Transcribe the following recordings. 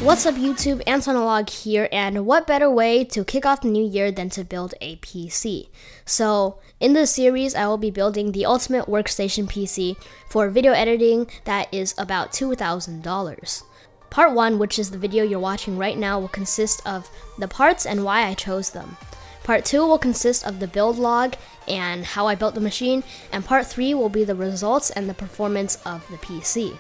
What's up YouTube, Antonalog here, and what better way to kick off the new year than to build a PC. So in this series I will be building the ultimate workstation PC for video editing that is about $2,000. Part 1, which is the video you're watching right now, will consist of the parts and why I chose them. Part 2 will consist of the build log and how I built the machine, and Part 3 will be the results and the performance of the PC.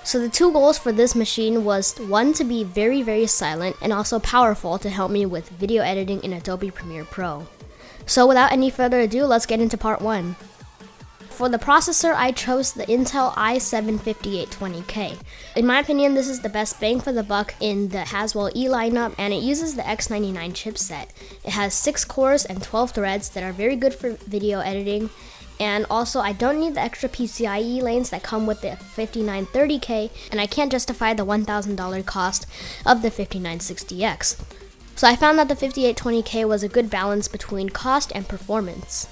So the two goals for this machine was, one, to be very silent and also powerful to help me with video editing in Adobe Premiere Pro. So without any further ado, let's get into part 1. For the processor, I chose the Intel i7-5820K. In my opinion, this is the best bang for the buck in the Haswell E lineup, and it uses the X99 chipset. It has 6 cores and 12 threads that are very good for video editing. And also, I don't need the extra PCIe lanes that come with the 5930K, and I can't justify the $1,000 cost of the 5960X. So I found that the 5820K was a good balance between cost and performance.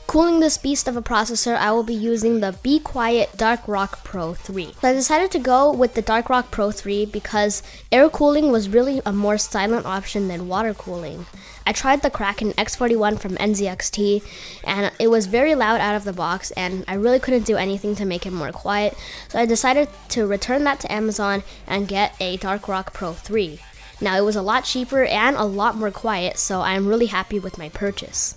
Cooling this beast of a processor, I will be using the Be Quiet Dark Rock Pro 3. So I decided to go with the Dark Rock Pro 3 because air cooling was really a more silent option than water cooling. I tried the Kraken X41 from NZXT, and it was very loud out of the box, and I really couldn't do anything to make it more quiet, so I decided to return that to Amazon and get a Dark Rock Pro 3. Now, it was a lot cheaper and a lot more quiet, so I am really happy with my purchase.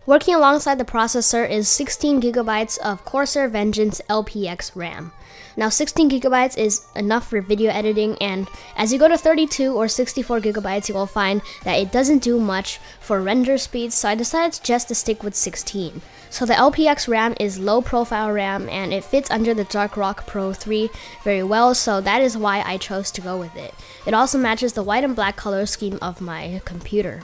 Working alongside the processor is 16GB of Corsair Vengeance LPX RAM. Now 16GB is enough for video editing, and as you go to 32 or 64GB, you will find that it doesn't do much for render speeds, so I decided just to stick with 16. So the LPX RAM is low profile RAM, and it fits under the Dark Rock Pro 3 very well, so that is why I chose to go with it. It also matches the white and black color scheme of my computer.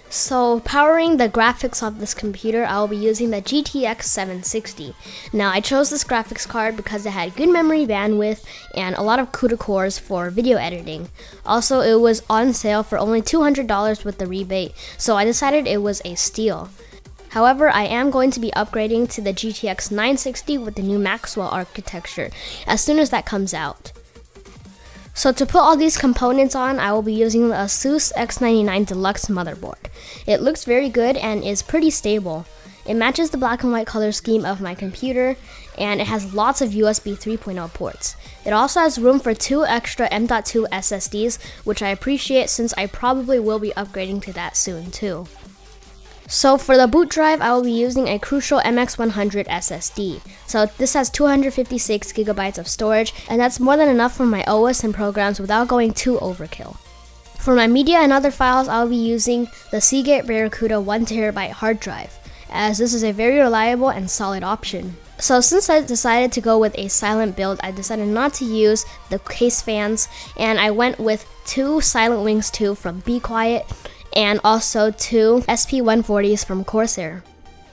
So powering the graphics of this computer, I will be using the GTX 760. Now I chose this graphics card because it had good memory bandwidth and a lot of CUDA cores for video editing. Also, it was on sale for only $200 with the rebate, so I decided it was a steal. However, I am going to be upgrading to the GTX 960 with the new Maxwell architecture as soon as that comes out. So to put all these components on, I will be using the Asus X99 Deluxe motherboard. It looks very good and is pretty stable. It matches the black and white color scheme of my computer, and it has lots of USB 3.0 ports. It also has room for 2 extra M.2 SSDs, which I appreciate since I probably will be upgrading to that soon too. So for the boot drive, I will be using a Crucial MX100 SSD. So this has 256GB of storage, and that's more than enough for my OS and programs without going too overkill. For my media and other files, I will be using the Seagate Barracuda 1TB hard drive, as this is a very reliable and solid option. So since I decided to go with a silent build, I decided not to use the case fans, and I went with 2 Silent Wings 2 from Be Quiet, and also 2 SP140s from Corsair.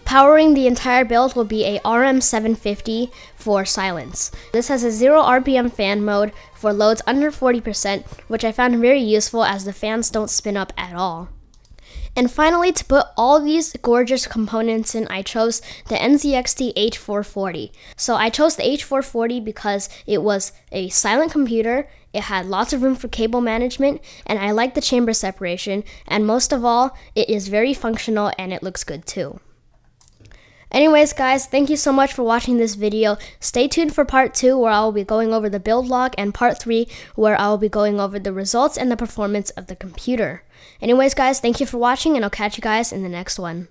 Powering the entire build will be a RM750 for silence. This has a 0 RPM fan mode for loads under 40%, which I found very useful as the fans don't spin up at all. And finally, to put all these gorgeous components in, I chose the NZXT H440. So I chose the H440 because it was a silent computer, it had lots of room for cable management, and I like the chamber separation, and most of all, it is very functional and it looks good too. Anyways guys, thank you so much for watching this video. Stay tuned for part 2 where I will be going over the build log, and part 3 where I will be going over the results and the performance of the computer. Anyways guys, thank you for watching, and I'll catch you guys in the next one.